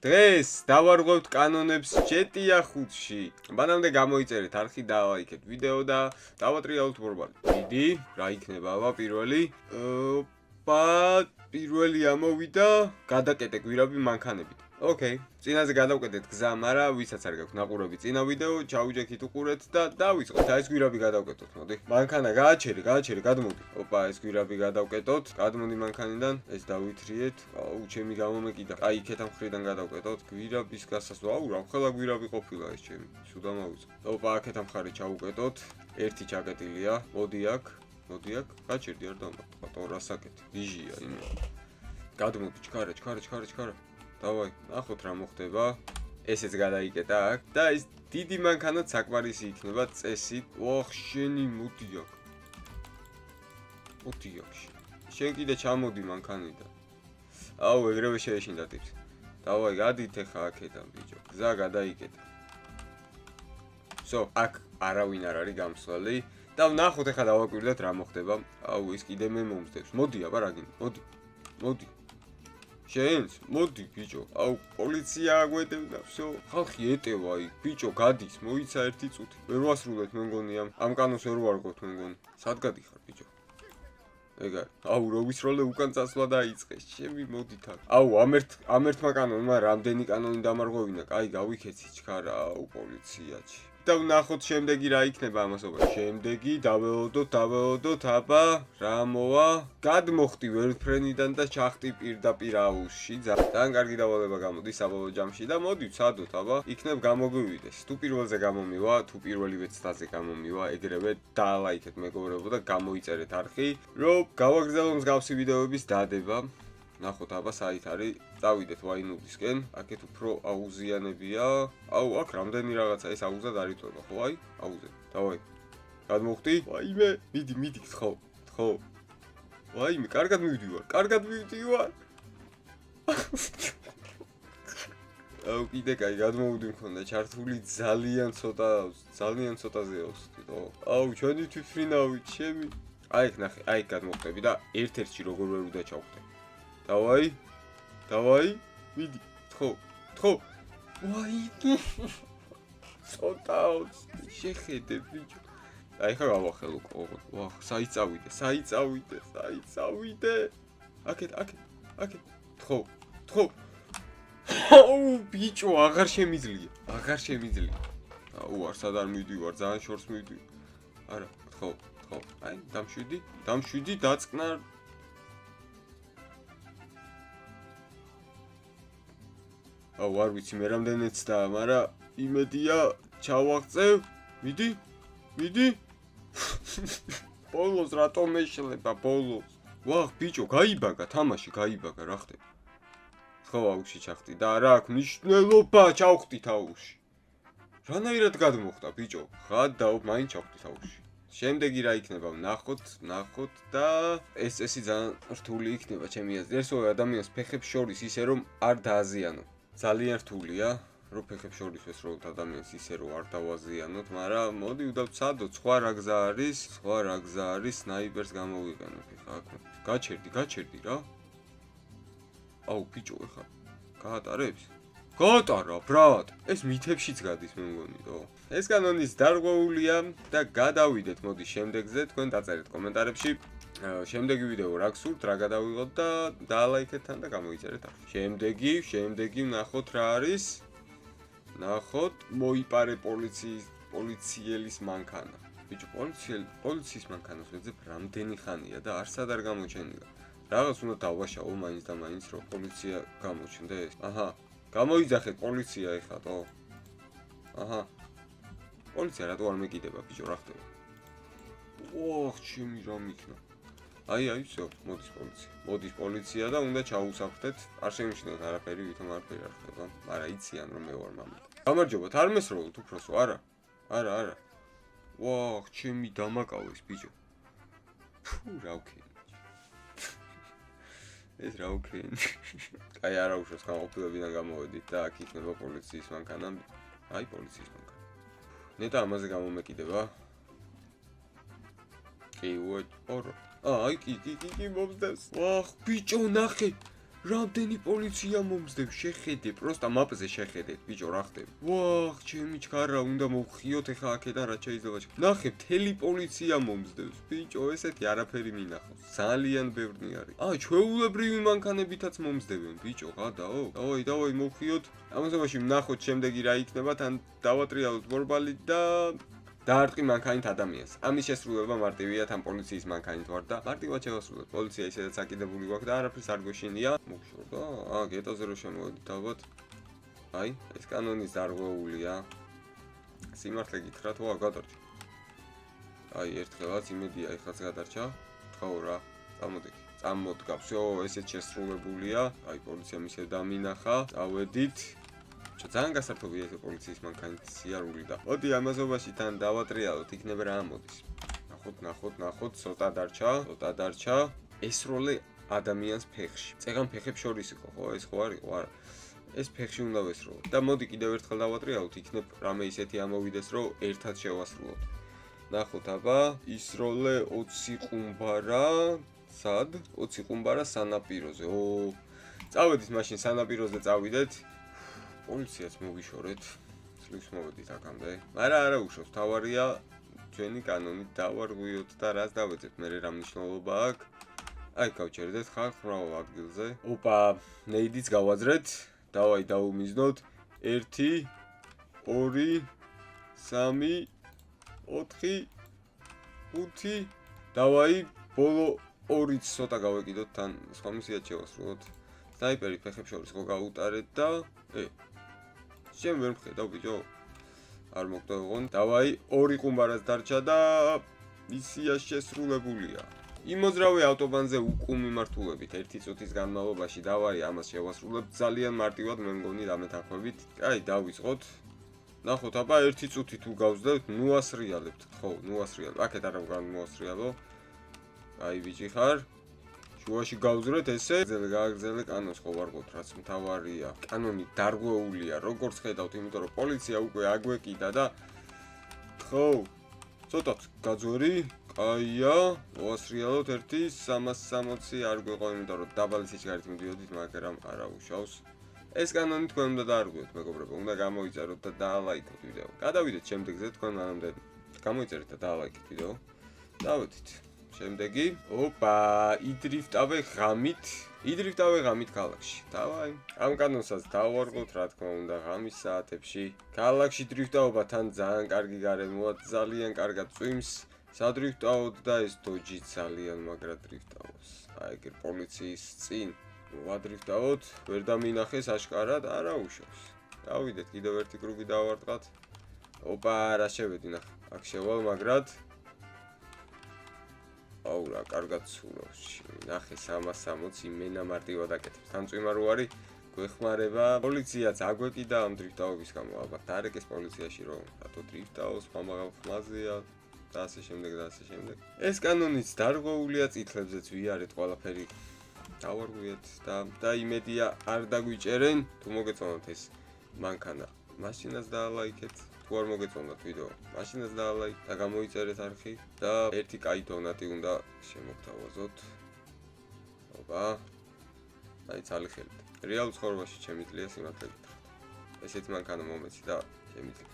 დღეს დავარღვევთ კანონებს GTA 5-ში. მანამდე გამოიწერეთ არხი და ლაიქეთ ვიდეო და დავატრიალოთ ფორმატი. დიდი, რა იქნება აბა პირველი? პირველი ამოვიდა, გადაკეტე გვირაბი მანქანებით. ოკეი, წინაზე გადავკეტეთ გზა, მაგრამ ვისაც არ გაქვთ ნაყურები წინა ვიდეო, ჩაუჯექით უყურეთ და დავიწყოთ. ეს გვირაბი გადავკეტოთ, მოდი. მანქანა გააჩერე, გადმოდი. ოპა, ეს გვირაბი გადავკეტოთ, გადმოდი მანქანიდან, ეს დავითრიეთ. აუ, ჩემი გამომეკიდა. აი, იქეთ ამ მხრიდან გადავკეტოთ. გვირაბის გასასვლელი. აუ, რა ხელა გვირაბი ყოფილა ეს ჩემი. სულ დამავიწყე. ოპა, აქეთ ამ მხარე ჩავუკეტოთ. ერთი ჩაკეტილია. მოდი აქ. გაჩერდი არ დამატყვა, ტორასაკეთი. ვიჟია იმე. გადმოდი, ჩქარა. დავაი, ნახოთ რა მოხდება. ესეც გადაიკეტა აქ და ეს დიდი მანქანაც საკმარისი იქნება წესით. ოხ, შენი მოდი აქ. შენ კიდე ჩამოდი მანქანიდან. აუ, ეგრევე შეეშინდა ტიპს. დავაი, გადით ახლა აქედან ბიჭო. გზა გადაიკეტა. აქ არავინ არ არის გამსვლელი და ნახოთ ახლა დავაკვირდეთ რა მოხდება. აუ, ის კიდე მე მომწდებს. მოდი აბა რა გინდა, მოდი. შენს, მოდი ბიჭო, აუ პოლიცია აგვედევდა, всё. ხალხი ეტევა იქ, ბიჭო, გადის, მოიცა ერთი წუთი. ვერ ვასრულეთ მე მგონი ამ კანონს ვერ ვარღვევთ მე მგონი. სად გადიხარ ბიჭო? ეგა, აუ რო ვისროლე უკან წასვლა დაიწყეს, ჩემი მოდით აქ. აუ ამ ერთმა კანონმა რამდენი კანონი დამარღვევინა, კაი გავიქეცი ჩქარა, აუ პოლიციაჩი. და ვნახოთ შემდეგი რა იქნება ამასობაში. შემდეგი დაველოდოთ, აბა, რა მოვა? გადმოხტი ვერტფრენიდან და ჩახტი პირდაპირ აუზში. ძალიან კარგი დავალება გამოდის საბოლოო ჯამში და მოდი ვცადოთ, აბა, იქნებ გამოგვივიდეს. თუ პირველზე გამომივა, თუ პირველივე ცდაზე გამომივა, ეგრევე დაალაიქეთ მეგობრებო და გამოიწერეთ არხი, რომ გავაგრძელო მსგავსი ვიდეოების დადება. ნახოთ აბა საით არის. დავიდეთ ვაინუდისკენ, აქეთ უფრო აუზიანებია. აუ, აქ რამდენი რაღაცა, ეს აუზად არ იწובה, ხო? აი, აუზე. დავაი. გადმოხტი? ვაიმე, მიდი, ხო. ვაიმე, კარგად მივდივარ. აუ, კიდე კაი, გადმოვიდი მქონდა ჩართული ძალიან ცოტაზე ავსდი, ხო? აუ, ჩვენი თვითფრინავი, ჩემი. აი, ნახე, აი გადმოხტები და ერთ-ერთში როგორ ვერ უნდა ჩავხტე. დავაი, მიდი, თხო. ვაიმე. ცოტა შეხედე, ბიჭო. აი ხა გავახელო ოღონდ. ვახ, საიწავიდე. აქეთ. თხო. აუ, ბიჭო, აღარ შემიძლია. აუ, არსად არ მივდივარ, ძალიან შორს მივდივარ. არა, თხო. აი, დამშვიდი, დაწყნა. აუ, არ ვიცი მე რამდენიც და, მაგრამ იმედია ჩავაღწევ. მიდი. ბოლოს რატომ მეშლება ბოლოს? ვახ, ბიჭო, გაიბაგა, თამაში გაიბაგა, რა ხდება? ხო, აუში ჩახტი და რა აქვს მნიშვნელობა, ჩავხტით აუში. რანაირად გადმოხტა, ბიჭო? ხადაო, მაინც ჩავხტით აუში. შემდეგი რა იქნება, ნახოთ და ეს წესი ძალიან რთული იქნება ჩემი აზრით. ერთსო ადამიანს ფეხებს შორის ისე რომ არ დააზიანო. ძალიან რთულია, რომ ფეხებს შორის ვესროლოთ ადამიანს ისე რომ არ დავაზიანოთ, მაგრამ მოდი ვცადოთ, სხვა რა გზა არის, სნაიპერს გამოვიყენოთ ხა აქ. გაჩერდი რა. აუ, ბიჭო, ხა გაატარებს? გაატარა, ბრატ. ეს მითებშიც გადის მე მგონი, ხო? ეს კანონის დარღვეულია და გადავიდეთ, მოდი შემდეგზე, თქვენ დაწერეთ კომენტარებში. შემდეგი ვიდეო რა გსურთ, რა გადავიღოთ და დაალაიქეთ თან და გამოიწერეთ არხი. შემდეგი ვნახოთ რა არის. ნახოთ, მოიპარე პოლიციელის მანქანა. ბიჭო, პოლიციის მანქანას ვეძებ რამდენი ხანია და არსად არ გამოჩენილა. რაღაც უნდა დავაშავო მაინც და მაინც რომ პოლიცია გამოჩნდეს. აჰა, გამოიძახეთ პოლიცია ეხლა, თო? აჰა. პოლიცია რატო არ მეკიდება, ბიჭო, რა ხდება? ოხ, ჩემი რა მიქნა. აი, всё, მოდის პოლიცია და უნდა ჩაუსაფრთეთ. არ შემიშნოთ არაფერი, ვითომ არაფერი არ ხდება, მაგრამ იციან რომ მე ვარ მამიკა. გამარჯობათ, არ მესროლოთ უფროსო, არა. ვახ, ჩემი დამაკავეს, ბიჭო. ფუ, რა ვქენი. ეს რა ვქენი. აი, არა უშავს განყოფილებიდან გამოვედით და აქ იქნება პოლიციის მანქანა. აი, პოლიციის მანქანა. ნეტა ამაზე გამომეკიდება. კი, ორო. აი, კი, მომწდევს. ვახ, ბიჭო, ნახე. რამდენი პოლიცია მომზდებს, შეხედე, პროსტა მაპზე შეხედეთ, ბიჭო, რა ხდება? ვახ, ჩემი ჩქარა, უნდა მოვხიოთ ეხა აქედან რა შეიძლება. ნახე, მთელი პოლიცია მომზდებს, ბიჭო, ესეთი არაფერი მინახავს. ძალიან ბევრი არის. ჩვეულებრივი მანქანებითაც მომზდებენ, ბიჭო, გადაო. დავაი, მოვხიოთ. ამასობაში ვნახოთ შემდეგი რა იქნება, თან დავატრიალოთ ბორბალი და დაარტყი მანქანით ადამიანს. ამის შესრულება მარტივია, თან პოლიციის მანქანით ვარ და მარტივად შევასრულოთ. პოლიცია ისედაც აკიდებული გვაქვს და არაფერს არ გვეშინია. მოგშორდა? გეტოზე რო შემოვედით ალბათ. აი, ეს კანონის დარღვეულია. სიმართლე გითხრა თუ არ გადარჩა. აი, ერთხელაც იმედია, ეხლაც გადარჩა. ხო რა, წამოდგა. всё, ესეც შესრულებულია. აი, პოლიცია მისე დამინახა. წავედით. ძალიან გასართობია ეს პოლიციის მანქანის სიარული და მოდი ამაზობაში თან დავატრიალოთ, იქნება რა მოდის. ნახოთ, ცოტა დარჩა. ესროლე ადამიანს ფეხში. წეგან ფეხებს შორის იყო, ხო? ეს ხო არის, არა. ეს ფეხში უნდა ვესროლო. და მოდი კიდევ ერთხელ დავატრიალოთ, იქნებ რამე ისეთი ამოვიდეს, რომ ერთად შევასრულოთ. ნახოთ, აბა, ისროლე 20 ყუმბარა, სად? 20 ყუმბარა სანაპიროზე. წავედით მაშინ სანაპიროზე წავიდეთ. პოლიციას მოვიშორეთ. სლივს მოვედით აქამდე. არა უშავს, თავარია ჩვენი კანონით დავარღვიოთ და რას დავეცეთ, მე რა მნიშვნელობა აქვს? აი, გავჩერდეთ ხალხ მრავალ ადგილზე. ოპა, ნეიდიც გავაძრეთ. დავაი დაუმიზნოთ. 1 2 3 4 5 დავაი ბოლო 2-ც ცოტა გავეკიდოთ, თან სხვა მისიად შევასრულოთ. სნაიპერი ფეხებს შორის ხო გაუტარეთ და შენ ვერ მხედავ, ბიჭო. არ მოგდაიღონ. დავაი 2 ყუმბარას დარჩა და მისია შესრულებულია. იმოძრავე ავტობანზე უკუ მიმართულებით 1 წუთის განმავლობაში დავაი ამას შევასრულებ. ძალიან მარტივად მე მგონი დამეთანხმებით. აი, დავიწყოთ. ნახოთ, აბა 1 წუთი თუ გავზდევთ, ნუ ასრიალებთ. ხო, ნუ ასრიალებთ. აქეთ არ მოასრიალო. აი, ბიჭი ხარ. შუაში გავზრეთ ესე, გააგრძელე კანონს ხო ვარგოთ, რაც მთავარია. კანონი დარღვეულია, როგორც ხედავთ, იმიტომ რომ პოლიცია უკვე აგვეკიდა და ხო, ცოტაც გაძვერი, კაია, მოასრიალოთ 1-360 არ გვეყო, იმიტომ რომ დაბალი სიჩქარით მივიდოდით, მაგრამ არა უშავს. ეს კანონი თქვენ უნდა დაარღვიოთ, მეგობრებო, უნდა გამოიწეროთ და დაალაიქოთ ვიდეო. გადავიდეთ შემდეგზე, თქვენ მანამდე გამოიწერეთ და დაალაიქეთ ვიდეო. დავედით. შემდეგი, იდრიფტავე ღამით ქალაქში. დავაი. ამ კანონსაც დავარღვოთ, რა თქმა უნდა, ღამის საათებში. ქალაქში დრიფტაობა თან ძალიან კარგი გარემოა, ძალიან კარგად წვიმს. სადრიფტაოდ და ეს დოჯი ძალიან მაგრად დრიფტავს. აი, ეგ პოლიციის წინ ვადრიფტაოთ, ვერ დამინახეს აშკარად, არა უშავს. დავიდეთ, კიდევ ერთი კრუგი დავარტყათ. რა შევედი ნახე. აქ შევალ მაგრად. რა კარგად სულავს. ნახე 360 იმენა მარტივად აკეთებს. თან წვიმა რო არის, გვეხმარება. პოლიციაც აგვეკიდა ამ დრიფტაობის გამო, ალბათ დარეკეს პოლიციაში რომ რატო დრიფტავს, მამაღალ ხმაზეა და ასე შემდეგ. ეს კანონიც დარღვეულია, წითლებზეც ვიარეთ ყველაფერი. დავარღვიეთ და იმედია არ დაგვიჭერენ, თუ მოგეწონათ ეს მანქანა. მაშინაც დაალაიქეთ. თუ არ მოგეწონათ ვიდეო, მაშინაც დაალაიქეთ და გამოიწერეთ არხი და ერთი კაი დონატი უნდა შემოგთავაზოთ. აი, წალი ხელით. რეალურ ცხოვრებაში შემიძლია სიმართლე გითხრათ. ესეთი მანქანა მომეცი და შემიძლია.